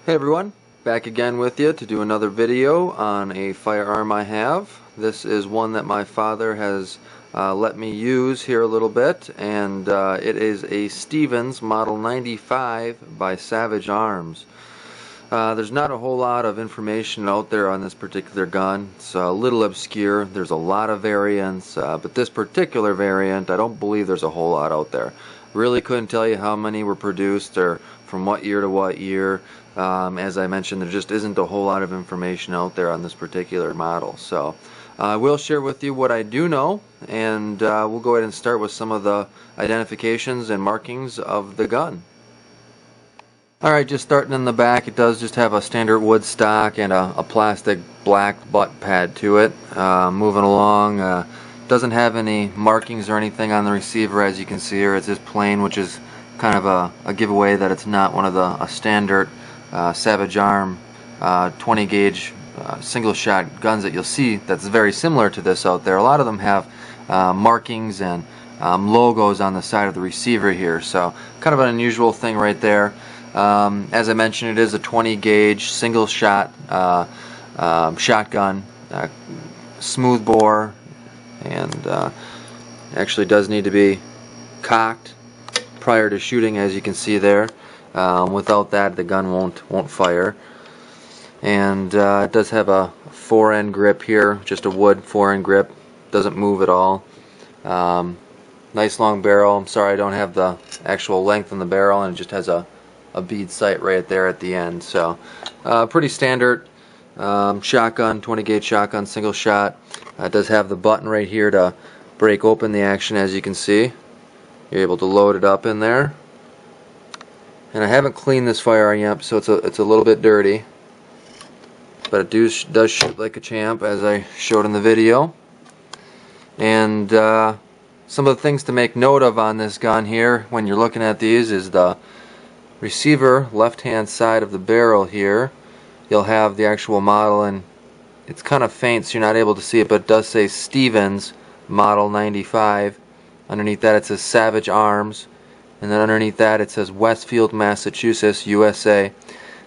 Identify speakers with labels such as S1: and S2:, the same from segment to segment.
S1: Hey everyone, back again with you to do another video on a firearm I have. This is one that my father has let me use here a little bit, and it is a Stevens Model 95 by Savage Arms. There's not a whole lot of information out there on this particular gun. It's a little obscure. There's a lot of variants, but this particular variant, I don't believe there's a whole lot out there. Really couldn't tell you how many were produced or from what year to what year. As I mentioned, there just isn't a whole lot of information out there on this particular model. So I will share with you what I do know, and we'll go ahead and start with some of the identifications and markings of the gun. Alright, just starting in the back, it does just have a standard wood stock and a plastic black butt pad to it. Moving along, doesn't have any markings or anything on the receiver, as you can see here. It's just plain, which is kind of a giveaway that it's not one of the standard Savage Arm 20 gauge single shot guns that you'll see that's very similar to this out there. A lot of them have markings and logos on the side of the receiver here, so kind of an unusual thing right there. As I mentioned, it is a 20 gauge single shot shotgun, smooth bore, and actually does need to be cocked prior to shooting, as you can see there. Without that, the gun won't fire. And it does have a 4-end grip here, just a wood 4-end grip. Doesn't move at all. Nice long barrel. I'm sorry I don't have the actual length on the barrel, and it just has a bead sight right there at the end. So pretty standard shotgun, 20 gauge shotgun, single shot. It does have the button right here to break open the action, as you can see. You're able to load it up in there. And I haven't cleaned this firearm yet, so it's a little bit dirty, but it does shoot like a champ, as I showed in the video. And some of the things to make note of on this gun here when you're looking at these is the receiver left hand side of the barrel here. You'll have the actual model, and it's kind of faint so you're not able to see it, but it does say Stevens Model 95. Underneath that it says Savage Arms, and then underneath that it says Westfield, Massachusetts, USA.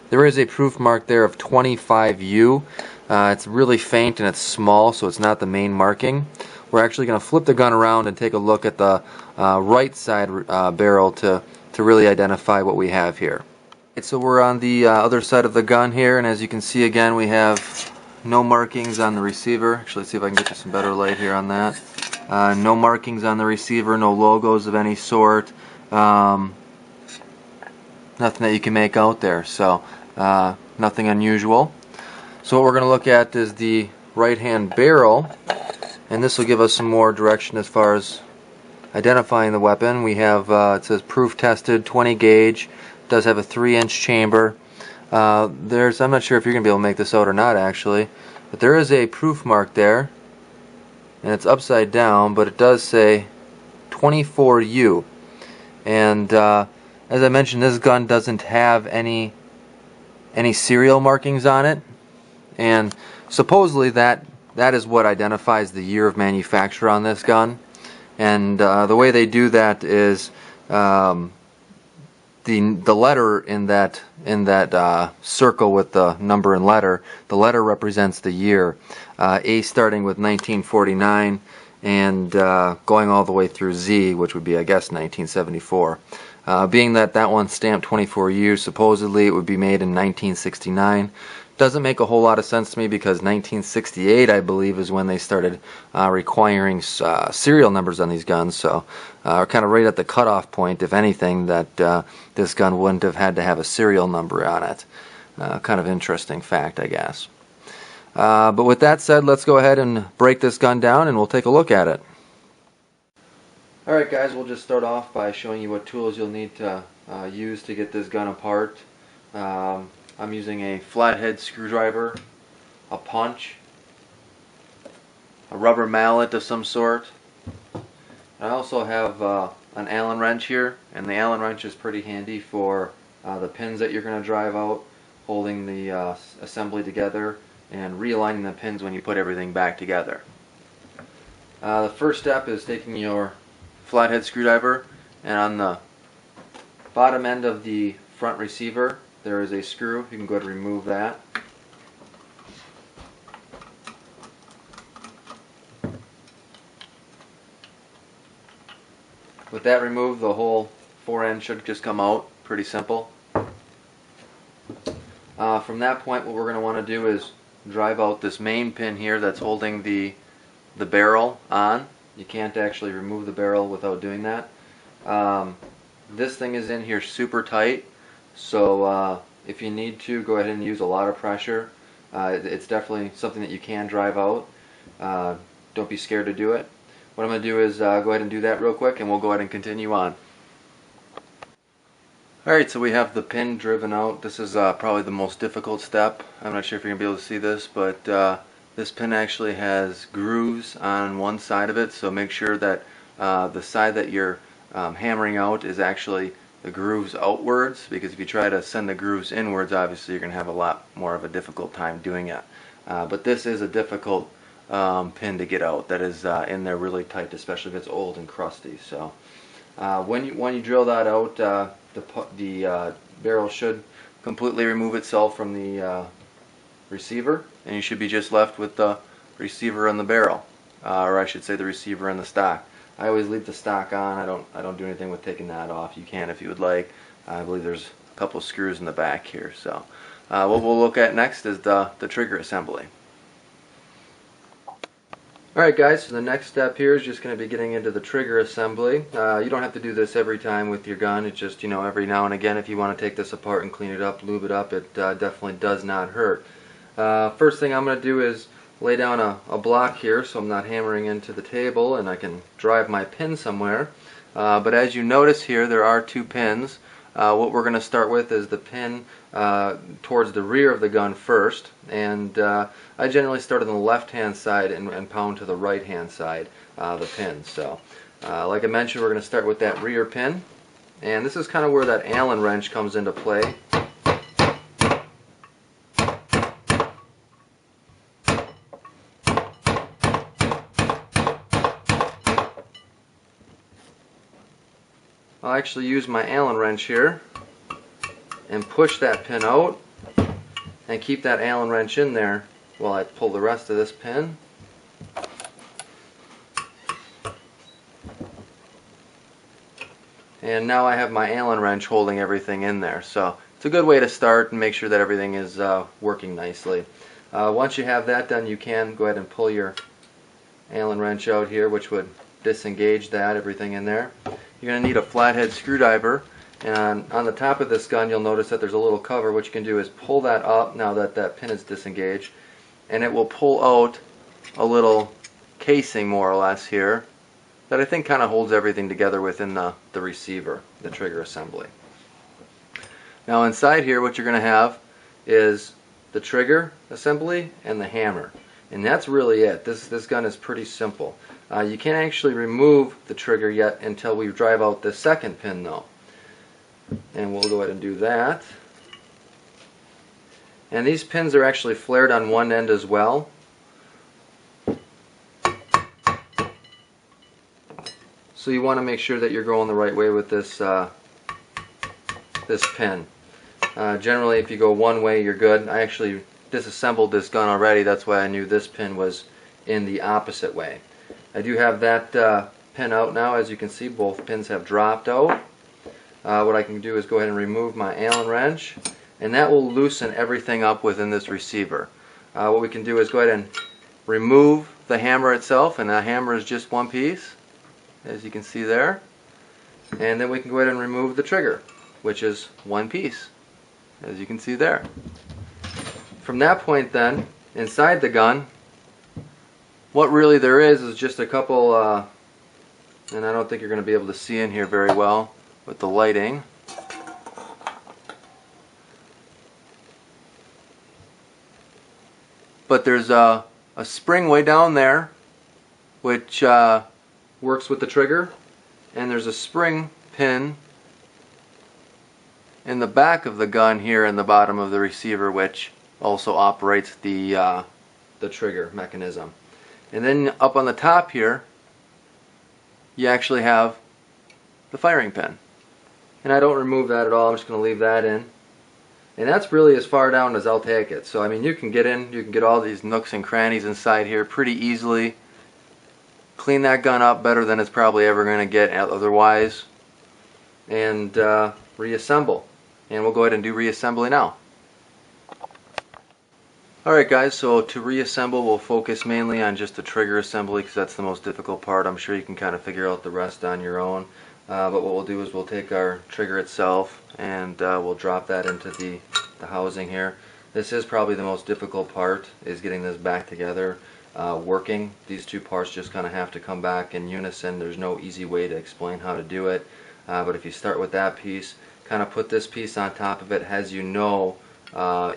S1: There is a proof mark there of 25U. It's really faint and it's small, so it's not the main marking. We're actually going to flip the gun around and take a look at the right side barrel to really identify what we have here. So we're on the other side of the gun here, and as you can see again, we have no markings on the receiver. Actually, let's see if I can get you some better light here on that. No markings on the receiver, no logos of any sort. Nothing that you can make out there, so nothing unusual. So what we're going to look at is the right hand barrel, and this will give us some more direction as far as identifying the weapon. We have it says proof tested, 20 gauge, does have a 3-inch chamber. I'm not sure if you're going to be able to make this out or not actually, but there is a proof mark there, and it's upside down, but it does say 24U. And as I mentioned, this gun doesn't have any serial markings on it, and supposedly that is what identifies the year of manufacture on this gun. And the way they do that is the letter in that circle with the number and letter, the letter represents the year. A starting with 1949 and going all the way through Z, which would be, I guess, 1974. Being that one's stamped 24 years, supposedly it would be made in 1969. Doesn't make a whole lot of sense to me, because 1968, I believe, is when they started requiring serial numbers on these guns. So we're kind of right at the cutoff point, if anything, that this gun wouldn't have had to have a serial number on it. Kind of interesting fact, I guess. But with that said, let's go ahead and break this gun down and we'll take a look at it. Alright guys, we'll just start off by showing you what tools you'll need to use to get this gun apart. I'm using a flathead screwdriver, a punch, a rubber mallet of some sort. I also have an Allen wrench here, and the Allen wrench is pretty handy for the pins that you're going to drive out, holding the assembly together and realigning the pins when you put everything back together. The first step is taking your flathead screwdriver, and on the bottom end of the front receiver there is a screw. You can go ahead and remove that. With that removed, the whole fore end should just come out. Pretty simple. From that point, what we're going to want to do is drive out this main pin here that's holding the barrel on. You can't actually remove the barrel without doing that. This thing is in here super tight, so if you need to, go ahead and use a lot of pressure. It's definitely something that you can drive out. Don't be scared to do it. What I'm going to do is go ahead and do that real quick, and we'll go ahead and continue on. Alright, so we have the pin driven out. This is probably the most difficult step. I'm not sure if you're going to be able to see this, but this pin actually has grooves on one side of it, so make sure that the side that you're hammering out is actually the grooves outwards, because if you try to send the grooves inwards, obviously you're going to have a lot more of a difficult time doing it. But this is a difficult pin to get out. That is in there really tight, especially if it's old and crusty. So when you drill that out, the barrel should completely remove itself from the receiver, and you should be just left with the receiver and the barrel, or I should say the receiver and the stock. I always leave the stock on. I don't do anything with taking that off. You can if you would like. I believe there's a couple of screws in the back here. So what we'll look at next is the trigger assembly. Alright guys, so the next step here is just going to be getting into the trigger assembly. You don't have to do this every time with your gun. It's just, every now and again, if you want to take this apart and clean it up, lube it up, it definitely does not hurt. First thing I'm going to do is lay down a block here so I'm not hammering into the table and I can drive my pin somewhere. But as you notice here, there are two pins. What we're going to start with is the pin towards the rear of the gun first, and I generally start on the left hand side and pound to the right hand side the pin. So like I mentioned, we're going to start with that rear pin, and this is kind of where that Allen wrench comes into play. I'll actually use my Allen wrench here and push that pin out and keep that Allen wrench in there while I pull the rest of this pin. And now I have my Allen wrench holding everything in there. So it's a good way to start and make sure that everything is working nicely. Once you have that done, you can go ahead and pull your Allen wrench out here, which would disengage everything in there. You're going to need a flathead screwdriver, and on the top of this gun you'll notice that there's a little cover. What you can do is pull that up now that that pin is disengaged, and it will pull out a little casing more or less here that I think kind of holds everything together within the receiver, the trigger assembly. Now inside here what you're going to have is the trigger assembly and the hammer, and that's really it. This gun is pretty simple. You can't actually remove the trigger yet until we drive out the second pin though. And we'll go ahead and do that. And these pins are actually flared on one end as well. So you want to make sure that you're going the right way with this pin. Generally if you go one way you're good. I actually disassembled this gun already, that's why I knew this pin was in the opposite way. I do have that pin out now. As you can see, both pins have dropped out. What I can do is go ahead and remove my Allen wrench, and that will loosen everything up within this receiver. What we can do is go ahead and remove the hammer itself, and the hammer is just one piece, as you can see there. And then we can go ahead and remove the trigger, which is one piece, as you can see there. From that point then, inside the gun, what really there is just a couple, and I don't think you're going to be able to see in here very well with the lighting. But there's a spring way down there which works with the trigger, and there's a spring pin in the back of the gun here in the bottom of the receiver which also operates the trigger mechanism. And then up on the top here you actually have the firing pin, and I don't remove that at all. I'm just going to leave that in. And that's really as far down as I'll take it. So I mean, you can get all these nooks and crannies inside here pretty easily. Clean that gun up better than it's probably ever going to get otherwise. And reassemble. And we'll go ahead and do reassembly now. Alright guys, so to reassemble we'll focus mainly on just the trigger assembly because that's the most difficult part. I'm sure you can kind of figure out the rest on your own. But what we'll do is we'll take our trigger itself and we'll drop that into the housing here. This is probably the most difficult part, is getting this back together, working. These two parts just kind of have to come back in unison. There's no easy way to explain how to do it. But if you start with that piece, kind of put this piece on top of it, as you know,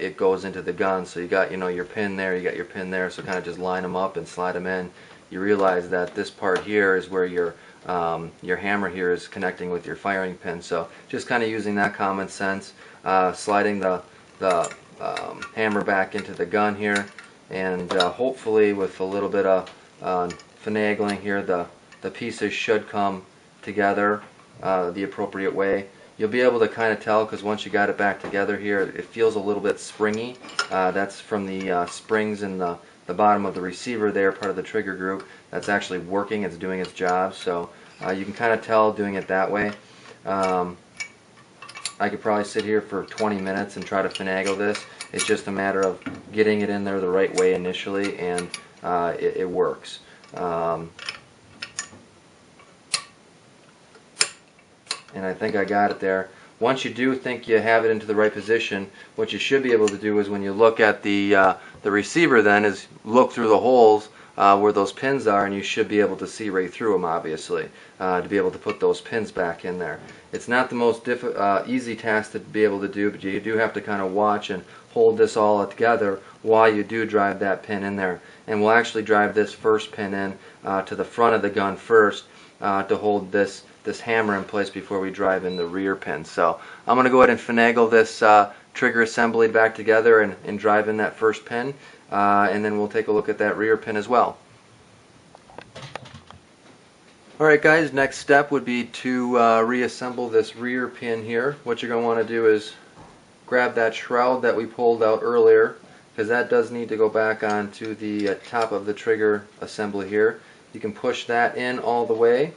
S1: it goes into the gun. So you got, your pin there, you got your pin there, so kind of just line them up and slide them in. You realize that this part here is where your hammer here is connecting with your firing pin. So just kind of using that common sense, sliding the hammer back into the gun here, and hopefully with a little bit of finagling here, the pieces should come together the appropriate way. You'll be able to kind of tell because once you got it back together here, it feels a little bit springy. That's from the springs in the bottom of the receiver there, part of the trigger group. That's actually working, it's doing its job. So you can kind of tell doing it that way. I could probably sit here for 20 minutes and try to finagle this. It's just a matter of getting it in there the right way initially, and it works. And I think I got it there. Once you do think you have it into the right position, what you should be able to do is when you look at the receiver then is look through the holes where those pins are, and you should be able to see right through them, obviously, to be able to put those pins back in there. It's not the most easy task to be able to do, but you do have to kind of watch and hold this all together while you do drive that pin in there. And we'll actually drive this first pin in to the front of the gun first to hold this hammer in place before we drive in the rear pin. So I'm going to go ahead and finagle this trigger assembly back together and drive in that first pin, and then we'll take a look at that rear pin as well. Alright guys, next step would be to reassemble this rear pin here. What you're going to want to do is grab that shroud that we pulled out earlier, because that does need to go back onto the top of the trigger assembly here. You can push that in all the way.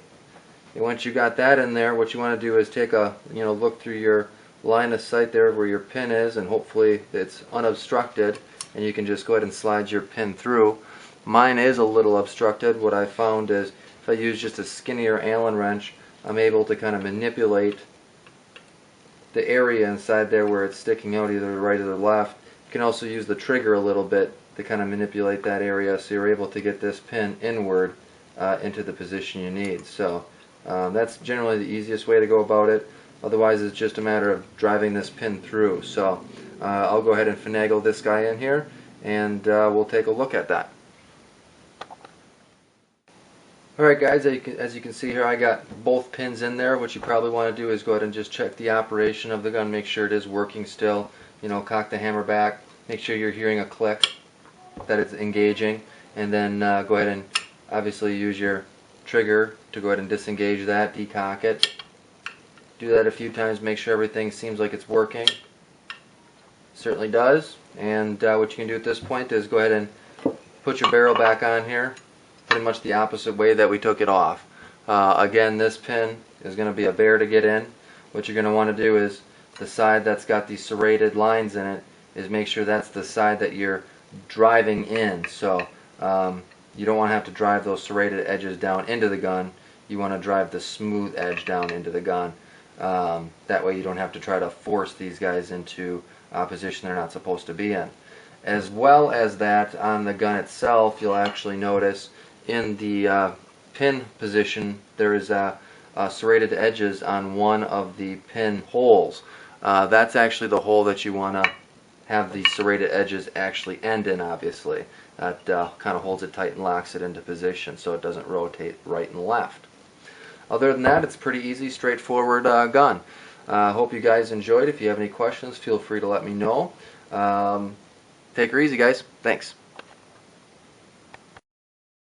S1: And once you got that in there, what you want to do is take a look through your line of sight there where your pin is, and hopefully it's unobstructed, and you can just go ahead and slide your pin through. Mine is a little obstructed. What I found is if I use just a skinnier Allen wrench, I'm able to kind of manipulate the area inside there where it's sticking out either right or the left. You can also use the trigger a little bit to kind of manipulate that area so you're able to get this pin inward into the position you need. So that's generally the easiest way to go about it. Otherwise it's just a matter of driving this pin through. So I'll go ahead and finagle this guy in here, and we'll take a look at that. Alright guys, as you can see here, I got both pins in there. What you probably want to do is go ahead and just check the operation of the gun, make sure it is working still. Cock the hammer back, make sure you're hearing a click, that it's engaging, and then go ahead and obviously use your trigger to go ahead and disengage that, decock it. Do that a few times, make sure everything seems like it's working. Certainly does. And what you can do at this point is go ahead and put your barrel back on here, pretty much the opposite way that we took it off. Again, this pin is going to be a bear to get in. What you're going to want to do is the side that's got these serrated lines in it is make sure that's the side that you're driving in. So you don't want to have to drive those serrated edges down into the gun. You want to drive the smooth edge down into the gun. That way you don't have to try to force these guys into a position they're not supposed to be in. As well as that, on the gun itself, you'll actually notice in the pin position there is serrated edges on one of the pin holes. That's actually the hole that you want to have the serrated edges actually end in, obviously. That kind of holds it tight and locks it into position so it doesn't rotate right and left. Other than that, it's pretty easy, straightforward gun. Hope you guys enjoyed. If you have any questions, feel free to let me know. Take her easy, guys. Thanks.